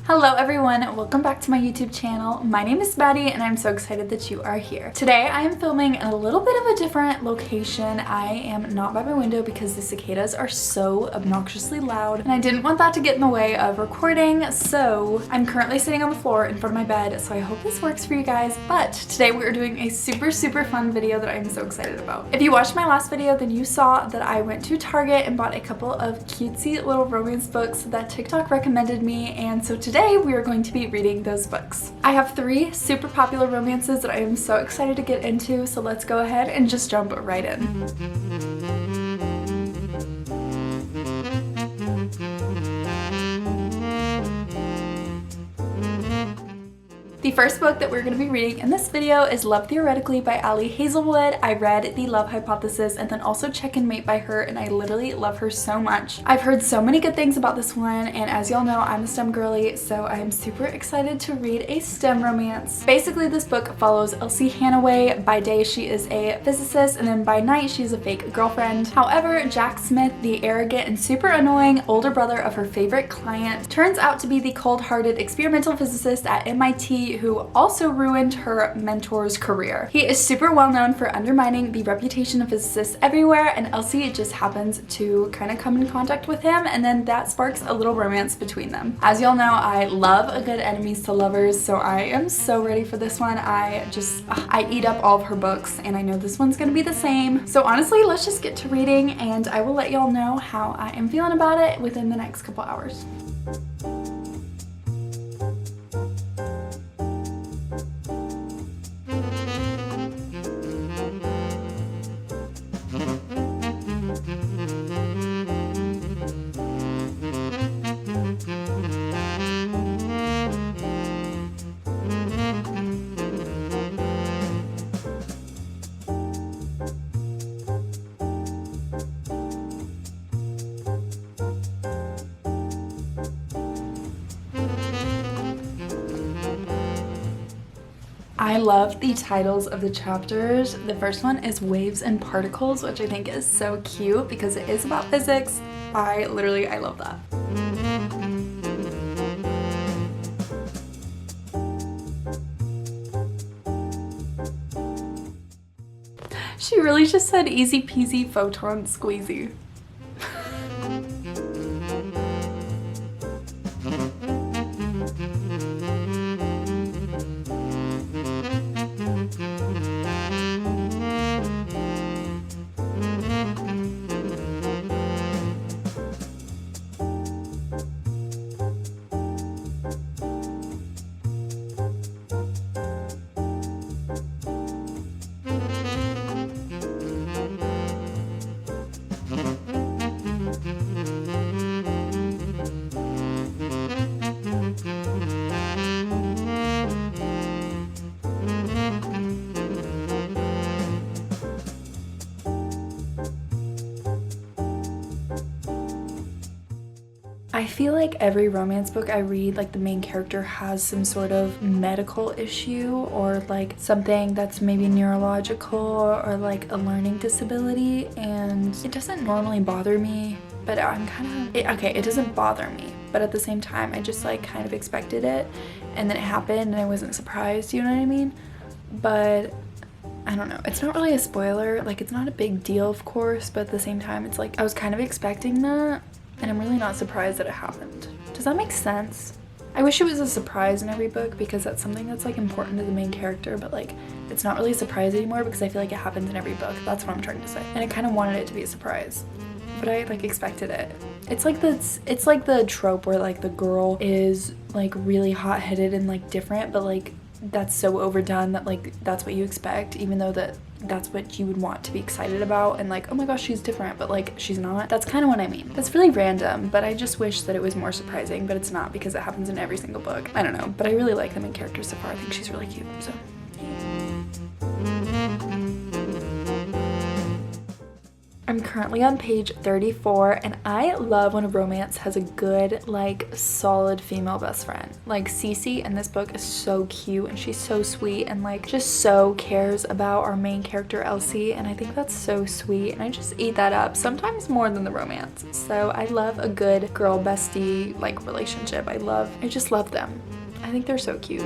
Hello everyone, welcome back to my YouTube channel. My name is Maddie and I'm so excited that you are here. Today I am filming in a little bit of a different location. I am not by my window because the cicadas are so obnoxiously loud and I didn't want that to get in the way of recording, so I'm currently sitting on the floor in front of my bed, so I hope this works for you guys. But today we are doing a super fun video that I'm so excited about. If you watched my last video, then you saw that I went to Target and bought a couple of cutesy little romance books that TikTok recommended me, and so today we are going to be reading those books. I have 3 super popular romances that I am so excited to get into, so let's go ahead and just jump right in. The first book that we're going to be reading in this video is Love Theoretically by Ali Hazelwood. I read The Love Hypothesis and then also Check and Mate by her, and I literally love her so much. I've heard so many good things about this one, and as y'all know, I'm a STEM girly, so I am super excited to read a STEM romance. Basically, this book follows Elsie Hannaway. By day, she is a physicist, and then by night, she's a fake girlfriend. However, Jack Smith, the arrogant and super annoying older brother of her favorite client, turns out to be the cold-hearted experimental physicist at MIT who also ruined her mentor's career. He is super well known for undermining the reputation of physicists everywhere, and Elsie just happens to kind of come in contact with him, and then that sparks a little romance between them. As y'all know, I love a good enemies to lovers, so I am so ready for this one. I eat up all of her books, and I know this one's gonna be the same. So honestly, let's just get to reading, and I will let y'all know how I am feeling about it within the next couple hours. I love the titles of the chapters. The first one is Waves and Particles, which I think is so cute because it is about physics. I love that. She really just said easy peasy photon squeezy. I feel like every romance book I read, like the main character has some sort of medical issue or like something that's maybe neurological or like a learning disability, and it doesn't normally bother me, but I'm kind of, okay, it doesn't bother me, but at the same time I just like kind of expected it, and then it happened and I wasn't surprised, you know what I mean? But I don't know, it's not really a spoiler, like it's not a big deal of course, but at the same time it's like I was kind of expecting that. And I'm really not surprised that it happened. Does that make sense? I wish it was a surprise in every book because that's something that's like important to the main character, but like it's not really a surprise anymore because I feel like it happens in every book. That's what I'm trying to say. And I kind of wanted it to be a surprise, but I like expected it. It's like the trope where like the girl is like really hot-headed and like different, but like that's so overdone that like that's what you expect, even though that's what you would want to be excited about and like, oh my gosh, she's different, but like she's not. That's kind of what I mean. That's really random, but I just wish that it was more surprising, but it's not because it happens in every single book. I don't know, but I really like the main character so far. I think she's really cute, so yeah. I'm currently on page 34, and I love when a romance has a good, like, solid female best friend. Like, Cece in this book is so cute, and she's so sweet, and like just so cares about our main character Elsie, and I think that's so sweet, and I just eat that up, sometimes more than the romance. So I love a good girl bestie like relationship. I just love them. I think they're so cute.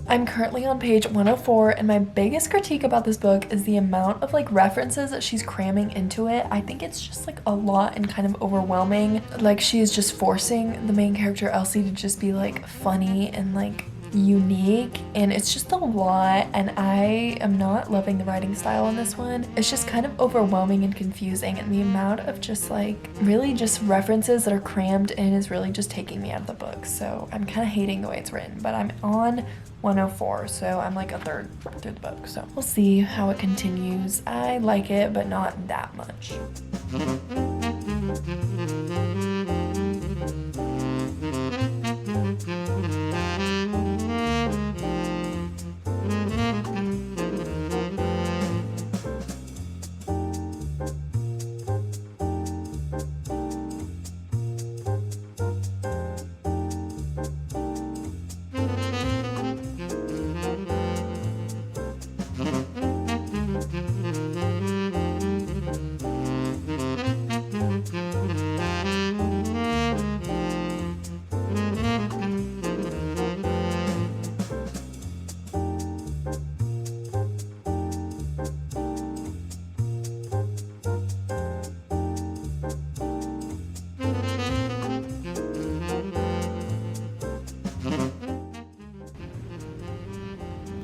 I'm currently on page 104, and my biggest critique about this book is the amount of like references that she's cramming into it. I think it's just like a lot and kind of overwhelming. Like, she is just forcing the main character Elsie to just be like funny and like unique, and it's just a lot, and I am not loving the writing style in this one. It's just kind of overwhelming and confusing, and the amount of just like really just references that are crammed in is really just taking me out of the book. So I'm kind of hating the way it's written, but I'm on 104, so I'm like a third through the book, so we'll see how it continues. I like it, but not that much.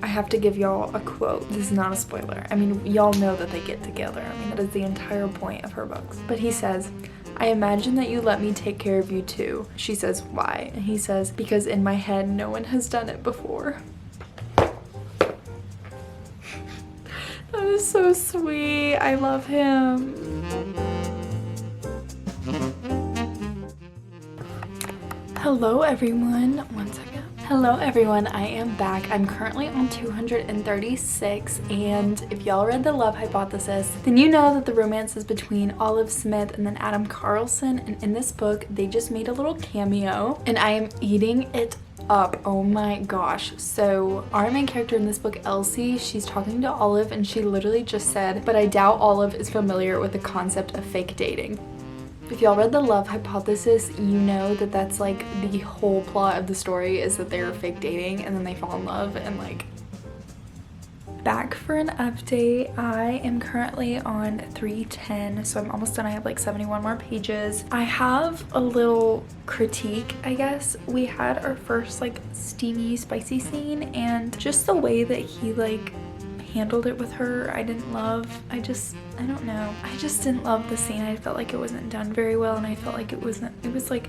I have to give y'all a quote. This is not a spoiler. I mean, y'all know that they get together. I mean, that is the entire point of her books. But he says, "I imagine that you let me take care of you too." She says, "Why?" And he says, "Because in my head, no one has done it before." That is so sweet. I love him. Hello everyone. One second. Hello everyone, I am back. I'm currently on 236, and if y'all read The Love Hypothesis, then you know that the romance is between Olive Smith and then Adam Carlson, and in this book, they just made a little cameo, and I am eating it up. Oh my gosh. So our main character in this book, Elsie, she's talking to Olive, and she literally just said, "But I doubt Olive is familiar with the concept of fake dating." If y'all read The Love Hypothesis, you know that that's like the whole plot of the story, is that they're fake dating and then they fall in love, and like. Back for an update. I am currently on 310, so I'm almost done. I have like 71 more pages. I have a little critique, I guess. We had our first like steamy, spicy scene, and just the way that he like handled it with her, I didn't love. I don't know. I just didn't love the scene. I felt like it wasn't done very well, and I felt like it was like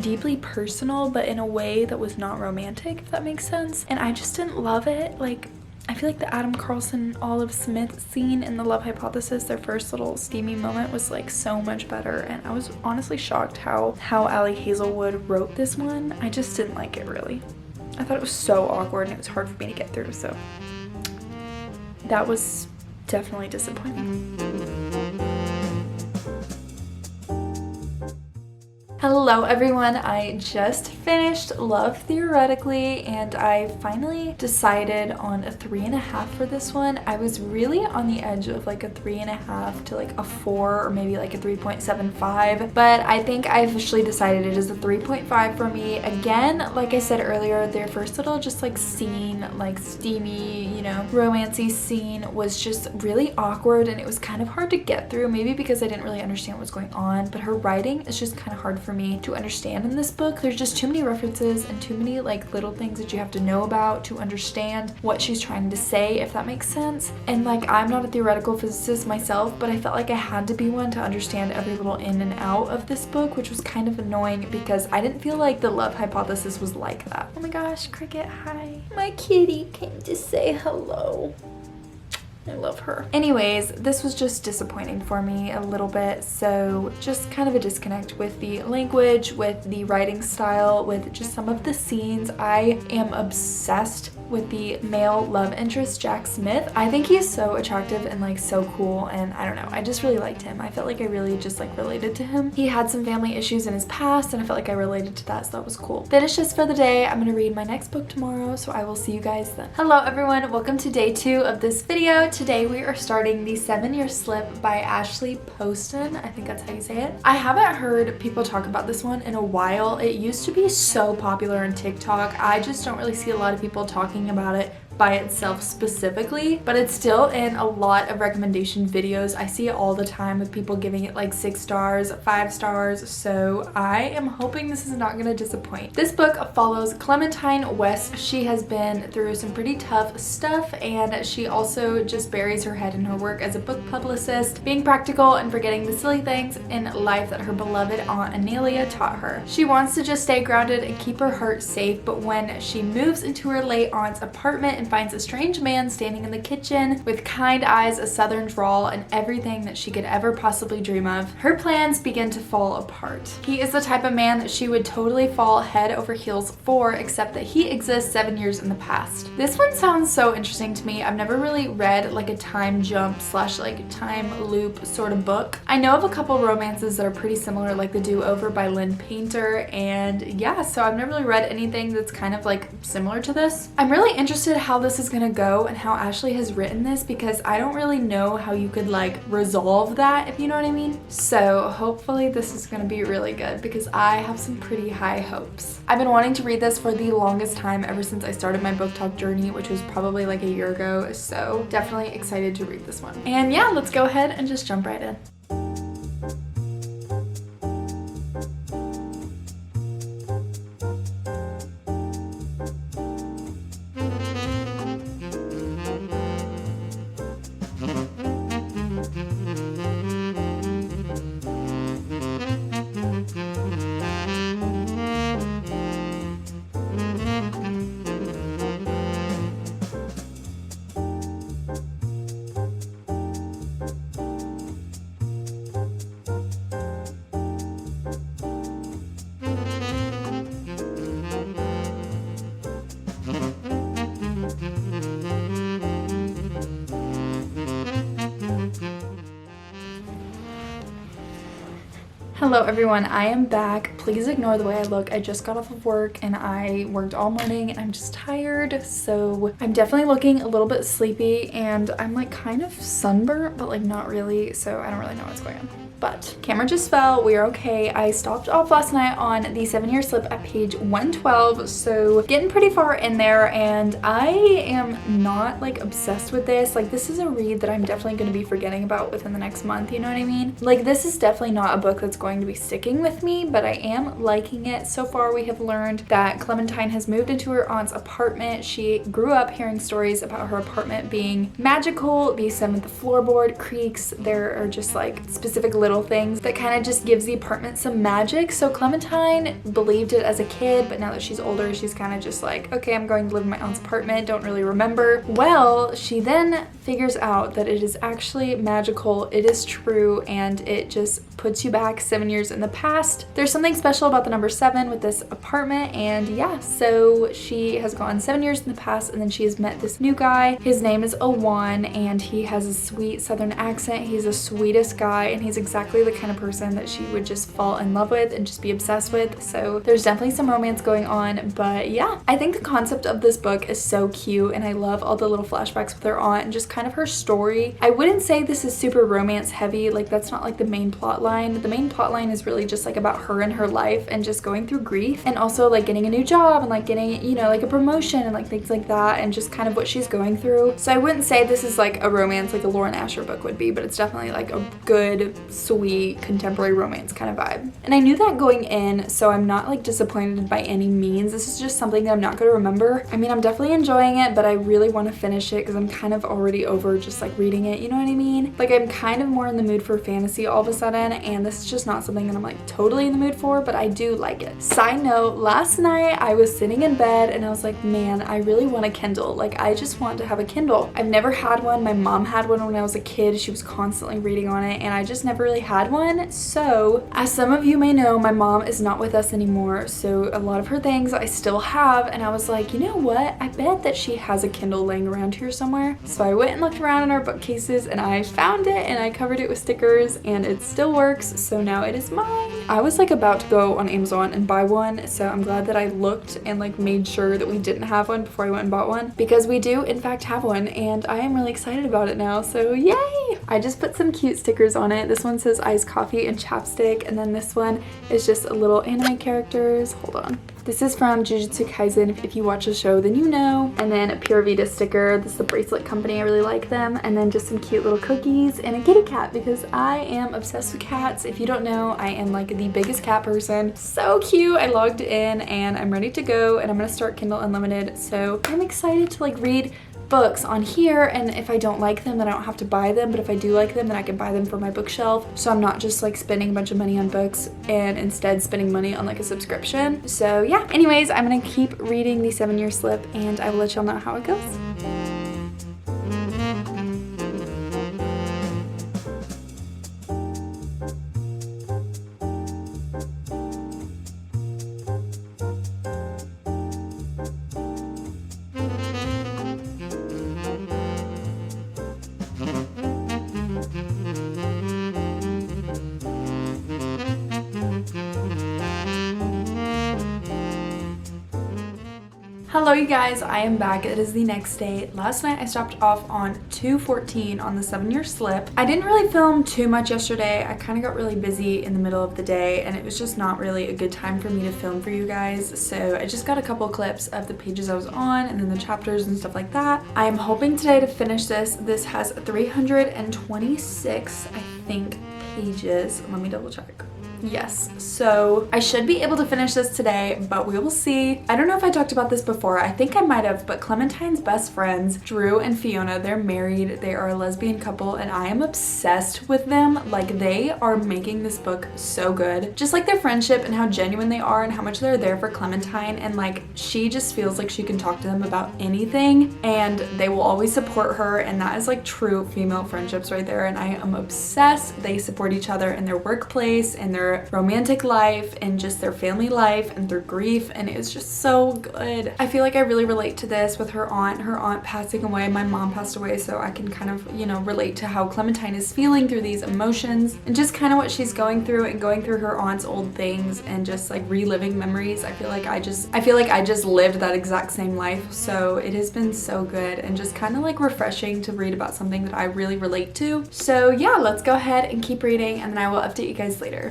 deeply personal, but in a way that was not romantic, if that makes sense. And I just didn't love it. Like, I feel like the Adam Carlson Olive Smith scene in The Love Hypothesis, their first little steamy moment, was like so much better, and I was honestly shocked how Allie Hazelwood wrote this one. I just didn't like it really. I thought it was so awkward and it was hard for me to get through, so that was definitely disappointing. Hello everyone, I just finished Love Theoretically, and I finally decided on a 3.5 for this one. I was really on the edge of like a 3.5 to like a 4 or maybe like a 3.75, but I think I officially decided it is a 3.5 for me. Again, like I said earlier, their first little just like scene, like steamy, you know, romancy scene was just really awkward, and it was kind of hard to get through, maybe because I didn't really understand what was going on, but her writing is just kind of hard for me to understand in this book. There's just too many references and too many like little things that you have to know about to understand what she's trying to say, if that makes sense. And like, I'm not a theoretical physicist myself, but I felt like I had to be one to understand every little in and out of this book, which was kind of annoying because I didn't feel like The Love Hypothesis was like that. Oh my gosh, Cricket, hi. My kitty came to say hello. I love her. Anyways, this was just disappointing for me a little bit, so just kind of a disconnect with the language, with the writing style, with just some of the scenes. I am obsessed with the male love interest, Jack Smith. I think he's so attractive and like so cool, and I don't know, I just really liked him. I felt like I really just like related to him. He had some family issues in his past and I felt like I related to that, so that was cool. Finished this for the day. I'm gonna read my next book tomorrow, so I will see you guys then. Hello everyone, welcome to day 2 of this video. Today we are starting the 7-Year Slip by Ashley Poston. I think that's how you say it. I haven't heard people talk about this one in a while. It used to be so popular on TikTok. I just don't really see a lot of people talking about it by itself specifically, but it's still in a lot of recommendation videos. I see it all the time with people giving it like 6 stars, 5 stars, so I am hoping this is not gonna disappoint. This book follows Clementine West. She has been through some pretty tough stuff, and she also just buries her head in her work as a book publicist, being practical and forgetting the silly things in life that her beloved Aunt Anelia taught her. She wants to just stay grounded and keep her heart safe, but when she moves into her late aunt's apartment and finds a strange man standing in the kitchen with kind eyes, a southern drawl, and everything that she could ever possibly dream of, her plans begin to fall apart. He is the type of man that she would totally fall head over heels for, except that he exists 7 years in the past. This one sounds so interesting to me. I've never really read like a time jump slash like time loop sort of book. I know of a couple romances that are pretty similar, like The Do-Over by Lynn Painter, and yeah, so I've never really read anything that's kind of like similar to this. I'm really interested how this is gonna go and how Ashley has written this, because I don't really know how you could like resolve that, if you know what I mean. So hopefully this is gonna be really good, because I have some pretty high hopes. I've been wanting to read this for the longest time, ever since I started my book talk journey, which was probably like a year ago, so definitely excited to read this one. And yeah, let's go ahead and just jump right in. Hello everyone, I am back. Please ignore the way I look. I just got off of work and I worked all morning and I'm just tired, so I'm definitely looking a little bit sleepy and I'm like kind of sunburnt, but like not really, so I don't really know what's going on. But camera just fell, we are okay. I stopped off last night on the 7-Year Slip at page 112, so getting pretty far in there, and I am not like obsessed with this. Like, this is a read that I'm definitely going to be forgetting about within the next month, you know what I mean? Like, this is definitely not a book that's going to be sticking with me, but I am liking it. So far we have learned that Clementine has moved into her aunt's apartment. She grew up hearing stories about her apartment being magical. The 7th floorboard creaks. There are just like specific little things that kind of just gives the apartment some magic. So Clementine believed it as a kid, but now that she's older, she's kind of just like, okay, I'm going to live in my aunt's apartment, don't really remember. Well, she then figures out that it is actually magical, it is true, and it just puts you back 7 years in the past. There's something special about the number 7 with this apartment, and yeah, so she has gone 7 years in the past, and then she has met this new guy. His name is Owan, and he has a sweet southern accent. He's the sweetest guy, and he's exactly the kind of person that she would just fall in love with and just be obsessed with. So there's definitely some romance going on, but yeah, I think the concept of this book is so cute, and I love all the little flashbacks with her aunt and just kind of her story. I wouldn't say this is super romance heavy, like that's not like the main plot line. The main plot line is really just like about her and her life and just going through grief, and also like getting a new job and like getting, you know, like a promotion and like things like that, and just kind of what she's going through. So I wouldn't say this is like a romance like a Lauren Asher book would be, but it's definitely like a good, sweet, contemporary romance kind of vibe. And I knew that going in, so I'm not like disappointed by any means. This is just something that I'm not going to remember. I mean, I'm definitely enjoying it, but I really want to finish it because I'm kind of already over just like reading it, you know what I mean? Like, I'm kind of more in the mood for fantasy all of a sudden, and this is just not something that I'm like totally in the mood for, but I do like it. Side note, last night I was sitting in bed and I was like, man, I really want a Kindle. Like, I just want to have a Kindle. I've never had one. My mom had one when I was a kid. She was constantly reading on it, and I just never really really had one. So as some of you may know, my mom is not with us anymore, so a lot of her things I still have, and I was like, you know what, I bet that she has a Kindle laying around here somewhere. So I went and looked around in our bookcases and I found it, and I covered it with stickers, and it still works, so now it is mine. I was like about to go on Amazon and buy one, so I'm glad that I looked and like made sure that we didn't have one before I went and bought one, because we do in fact have one, and I am really excited about it now, so yay! I just put some cute stickers on it. This one says iced coffee and chapstick, and then this one is just a little anime characters. Hold on. This is from Jujutsu Kaisen. If you watch the show, then you know. And then a Pure Vita sticker. This is the bracelet company. I really like them. And then just some cute little cookies and a kitty cat, because I am obsessed with cats. If you don't know, I am like the biggest cat person. So cute. I logged in and I'm ready to go, and I'm gonna start Kindle Unlimited. So I'm excited to like read books on here, and if I don't like them then I don't have to buy them, but if I do like them then I can buy them for my bookshelf, so I'm not just like spending a bunch of money on books and instead spending money on like a subscription. So yeah, anyways, I'm gonna keep reading the 7-year slip and I will let y'all know how it goes. Hello you guys, I am back. It is the next day. Last night I stopped off on 2:14 on the 7-year slip. I didn't really film too much yesterday. I kind of got really busy in the middle of the day and it was just not really a good time for me to film for you guys. So I just got a couple clips of the pages I was on and then the chapters and stuff like that. I am hoping today to finish this. This has 326, I think, pages. Let me double check. Yes, so I should be able to finish this today, but we will see. I don't know if I talked about this before. I think I might have, but Clementine's best friends, Drew and Fiona, they're married. They are a lesbian couple and I am obsessed with them. Like, they are making this book so good. Just like their friendship and how genuine they are and how much they're there for Clementine, and like she just feels like she can talk to them about anything and they will always support her, and that is like true female friendships right there, and I am obsessed. They support each other in their workplace and their romantic life and just their family life and their grief, and it was just so good. I feel like I really relate to this with her aunt passing away. My mom passed away, so I can kind of, you know, relate to how Clementine is feeling through these emotions and just kind of what she's going through, and going through her aunt's old things and just like reliving memories. I feel like I just lived that exact same life, so it has been so good and just kind of like refreshing to read about something that I really relate to. So yeah, let's go ahead and keep reading, and then I will update you guys later.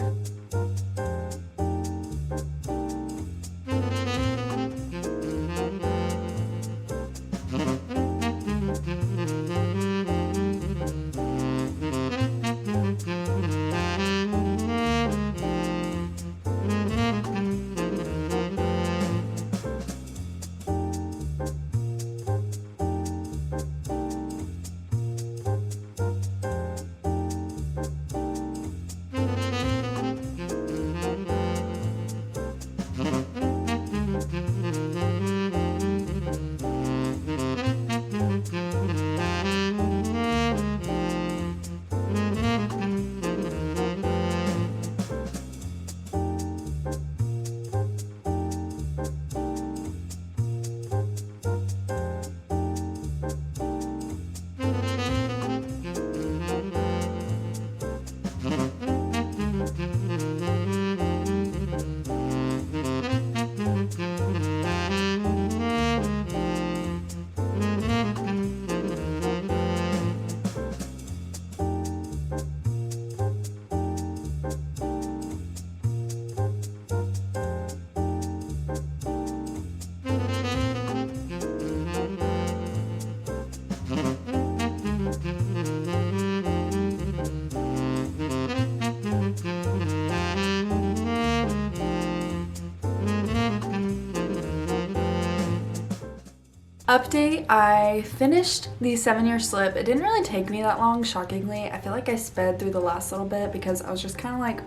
Update, I finished the 7-year slip. It didn't really take me that long, shockingly. I feel like I sped through the last little bit because I was just kind of like,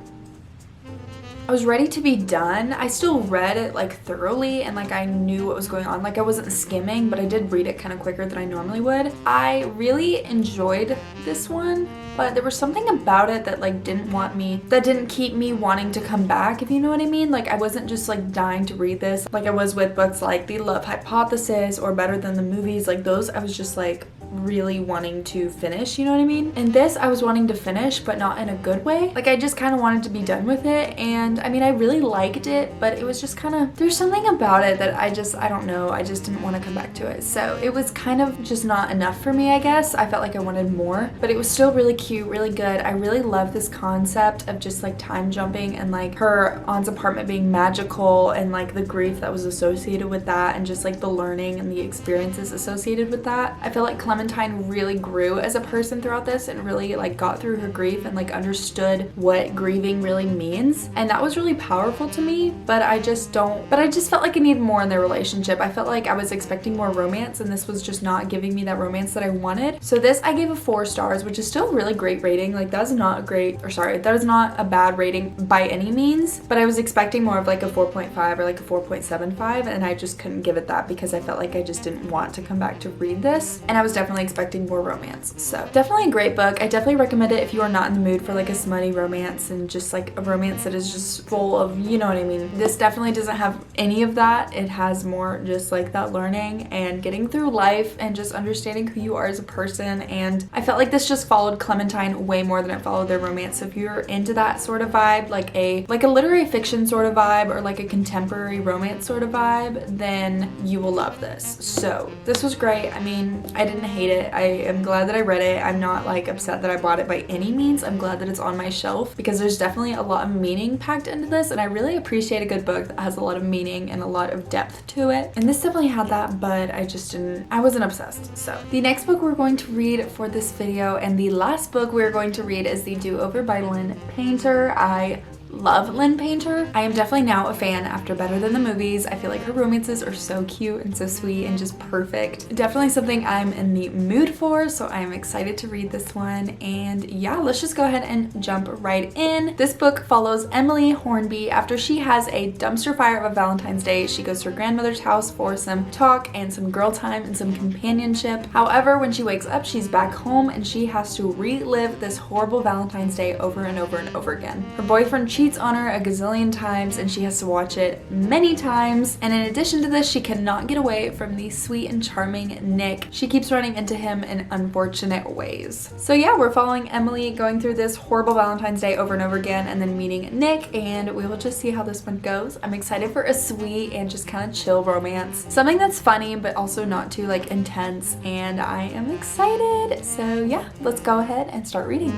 I was ready to be done. I still read it like thoroughly and like I knew what was going on. Like I wasn't skimming, but I did read it kind of quicker than I normally would. I really enjoyed this one, but there was something about it that like didn't keep me wanting to come back, if you know what I mean. Like I wasn't just like dying to read this like I was with books like The Love Hypothesis or Better Than the Movies. Like those I was just like really wanting to finish, you know what I mean? And this I was wanting to finish, but not in a good way. Like I just kind of wanted to be done with it, and I mean I really liked it, but it was just kind of, there's something about it that I don't know, I just didn't want to come back to it. So it was kind of just not enough for me, I guess. I felt like I wanted more, but it was still really cute, really good. I really love this concept of just like time jumping and like her aunt's apartment being magical and like the grief that was associated with that and just like the learning and the experiences associated with that. I feel like Clementine really grew as a person throughout this and really like got through her grief and like understood what grieving really means, and that was really powerful to me. But I just felt like I needed more in their relationship. I felt like I was expecting more romance, and this was just not giving me that romance that I wanted. So this I gave a 4 stars, which is still a really great rating. Like that is not a bad rating by any means, but I was expecting more of like a 4.5 or like a 4.75, and I just couldn't give it that because I felt like I just didn't want to come back to read this, and I was definitely expecting more romance. So definitely a great book. I definitely recommend it if you are not in the mood for like a smutty romance and just like a romance that is just full of, you know what I mean. This definitely doesn't have any of that. It has more just like that learning and getting through life and just understanding who you are as a person, and I felt like this just followed Clementine way more than it followed their romance. So if you're into that sort of vibe, like a literary fiction sort of vibe or like a contemporary romance sort of vibe, then you will love this. So this was great. I mean, I didn't hate it. I am glad that I read it. I'm not like upset that I bought it by any means. I'm glad that it's on my shelf because there's definitely a lot of meaning packed into this, and I really appreciate a good book that has a lot of meaning and a lot of depth to it. And this definitely had that, but I wasn't obsessed. So the next book we're going to read for this video, and the last book we're going to read, is The Do-Over by Lynn Painter. I love Lynn Painter. I am definitely now a fan after Better Than the Movies. I feel like her romances are so cute and so sweet and just perfect. Definitely something I'm in the mood for, so I'm excited to read this one. And yeah, let's just go ahead and jump right in. This book follows Emily Hornby after she has a dumpster fire of a Valentine's Day. She goes to her grandmother's house for some talk and some girl time and some companionship. However, when she wakes up, she's back home and she has to relive this horrible Valentine's Day over and over and over again. Her boyfriend cheats on her a gazillion times and she has to watch it many times, and in addition to this, she cannot get away from the sweet and charming Nick. She keeps running into him in unfortunate ways. So yeah, we're following Emily going through this horrible Valentine's Day over and over again and then meeting Nick, and we will just see how this one goes. I'm excited for a sweet and just kind of chill romance. Something that's funny but also not too like intense, and I am excited. So yeah, let's go ahead and start reading.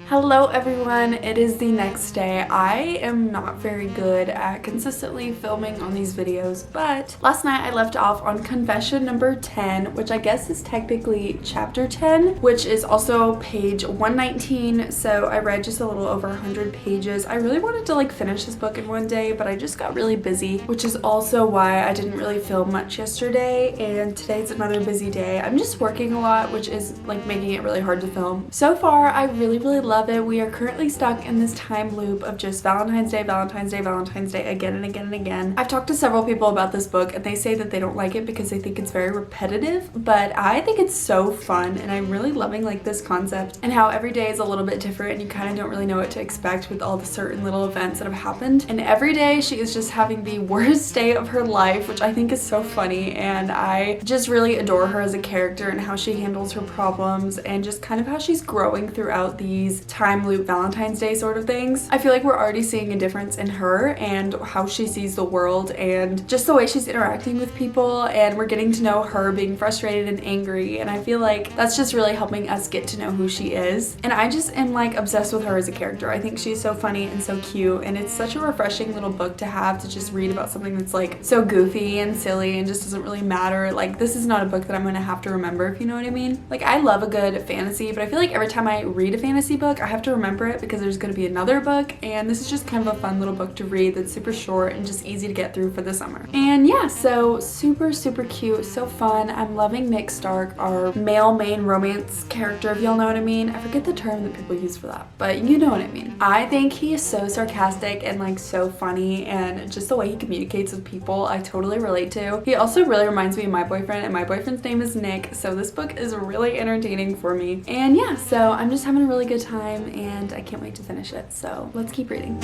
Hello everyone, it is the next day. I am not very good at consistently filming on these videos, but last night I left off on confession number 10, which I guess is technically chapter 10, which is also page 119. So I read just a little over 100 pages. I really wanted to like finish this book in one day, but I just got really busy, which is also why I didn't really film much yesterday, and today's another busy day. I'm just working a lot, which is like making it really hard to film. So far, I really love it. We are currently stuck in this time loop of just Valentine's Day, Valentine's Day, Valentine's Day again and again and again. I've talked to several people about this book and they say that they don't like it because they think it's very repetitive, but I think it's so fun and I'm really loving like this concept and how every day is a little bit different and you kind of don't really know what to expect with all the certain little events that have happened. And every day she is just having the worst day of her life, which I think is so funny, and I just really adore her as a character and how she handles her problems and just kind of how she's growing throughout these time loop Valentine's Day sort of things. I feel like we're already seeing a difference in her and how she sees the world and just the way she's interacting with people, and we're getting to know her being frustrated and angry, and I feel like that's just really helping us get to know who she is. And I just am like obsessed with her as a character. I think she's so funny and so cute, and it's such a refreshing little book to have, to just read about something that's like so goofy and silly and just doesn't really matter. Like, this is not a book that I'm gonna have to remember, if you know what I mean. Like, I love a good fantasy, but I feel like every time I read a fantasy book I have to remember it because there's gonna be another book, and this is just kind of a fun little book to read that's super short and just easy to get through for the summer. And yeah, so super cute, so fun. I'm loving Nick Stark, our male main romance character, if y'all know what I mean. I forget the term that people use for that, but you know what I mean. I think he is so sarcastic and like so funny, and just the way he communicates with people I totally relate to. He also really reminds me of my boyfriend, and my boyfriend's name is Nick, so this book is really entertaining for me. And yeah, so I'm just having a really good time and I can't wait to finish it, so let's keep reading.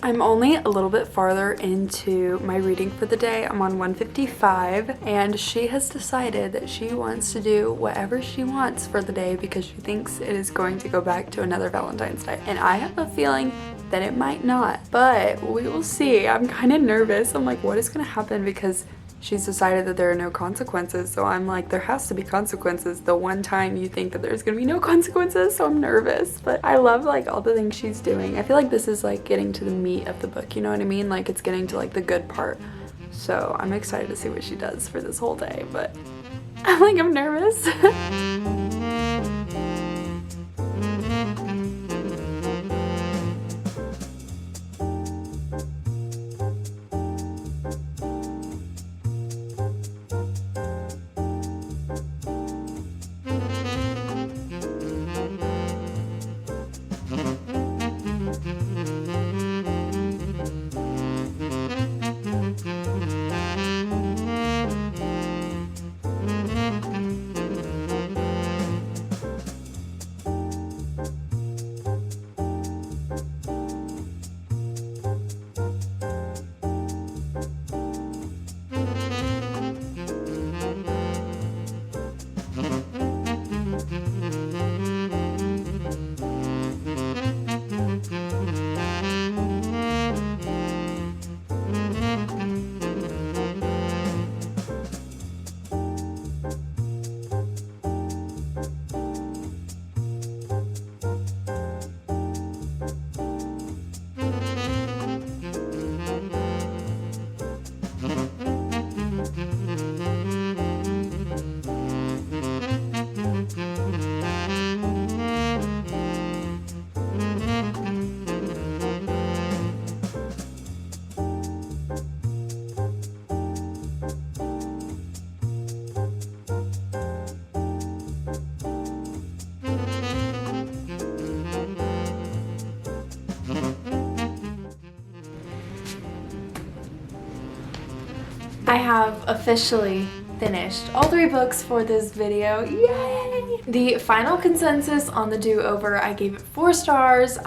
I'm only a little bit farther into my reading for the day. I'm on 155, and she has decided that she wants to do whatever she wants for the day because she thinks it is going to go back to another Valentine's Day. And I have a feeling that it might not, but we will see. I'm kind of nervous. I'm like, what is going to happen? Because she's decided that there are no consequences, so I'm like, there has to be consequences the one time you think that there's gonna be no consequences, so I'm nervous. But I love like all the things she's doing. I feel like this is like getting to the meat of the book, you know what I mean? Like, it's getting to like the good part. So I'm excited to see what she does for this whole day, but I'm nervous. I have officially finished all 3 books for this video. Yay! The final consensus on the do-over, I gave it 4 stars.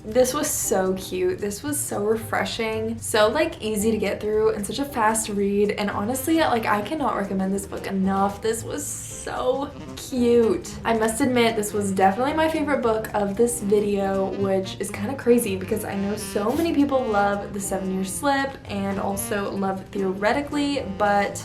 This was so cute. This was so refreshing, so like easy to get through and such a fast read. And honestly, like, I cannot recommend this book enough. This was so cute. I must admit, this was definitely my favorite book of this video, which is kind of crazy because I know so many people love The 7-Year Slip and also love Theoretically, but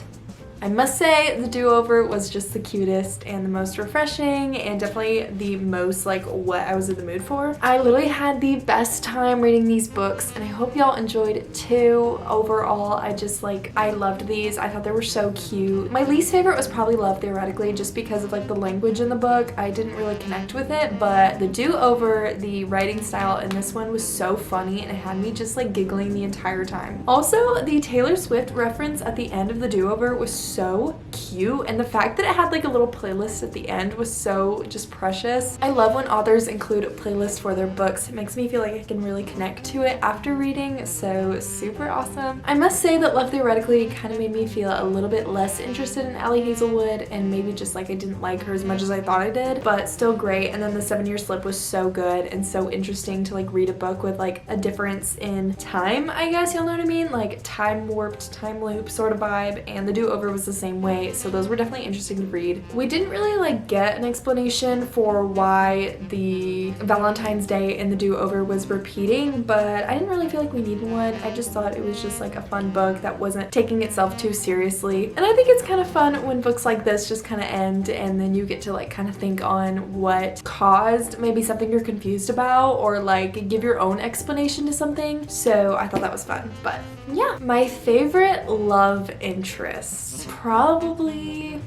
I must say the do-over was just the cutest and the most refreshing and definitely the most like what I was in the mood for. I literally had the best time reading these books and I hope y'all enjoyed it too. Overall, I loved these. I thought they were so cute. My least favorite was probably Love Theoretically, just because of like the language in the book. I didn't really connect with it, but the do-over, the writing style in this one was so funny and it had me just like giggling the entire time. Also, the Taylor Swift reference at the end of the do-over was so cute, and the fact that it had like a little playlist at the end was so just precious. I love when authors include playlists for their books. It makes me feel like I can really connect to it after reading, so super awesome. I must say that Love Theoretically kind of made me feel a little bit less interested in Allie Hazelwood, and maybe just like I didn't like her as much as I thought I did, but still great. And then the 7-Year Slip was so good and so interesting to like read a book with like a difference in time, I guess, you'll know what I mean, like time warped, time loop sort of vibe, and the do-over was the same way, so those were definitely interesting to read. We didn't really like get an explanation for why the Valentine's Day in the do-over was repeating, but I didn't really feel like we needed one. I just thought it was just like a fun book that wasn't taking itself too seriously, and I think it's kind of fun when books like this just kind of end and then you get to like kind of think on what caused maybe something you're confused about, or like give your own explanation to something, so I thought that was fun. But yeah, my favorite love interest, probably,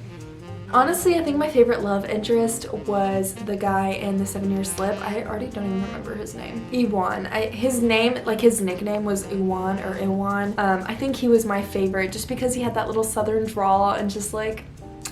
honestly, I think my favorite love interest was the guy in the 7-Year Slip. I already don't even remember his name. Iwan. His name, like his nickname was Iwan or Iwan. I think he was my favorite just because he had that little southern drawl and just like,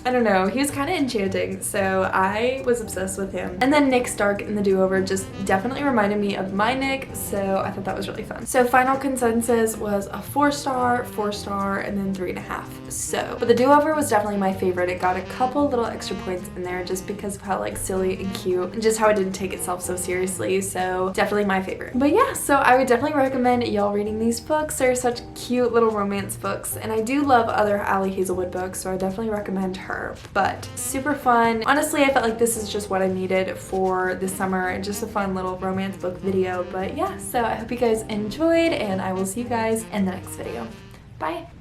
I don't know, he was kind of enchanting, so I was obsessed with him. And then Nick Stark in the do-over just definitely reminded me of my Nick, so I thought that was really fun. So final consensus was a 4-star, 4-star, and then 3.5. So, but the do-over was definitely my favorite. It got a couple little extra points in there just because of how like silly and cute and just how it didn't take itself so seriously, so definitely my favorite. But yeah, so I would definitely recommend y'all reading these books. They're such cute little romance books, and I do love other Allie Hazelwood books, so I definitely recommend her. But super fun. Honestly, I felt like this is just what I needed for the summer, just a fun little romance book video. But yeah, so I hope you guys enjoyed, and I will see you guys in the next video. Bye!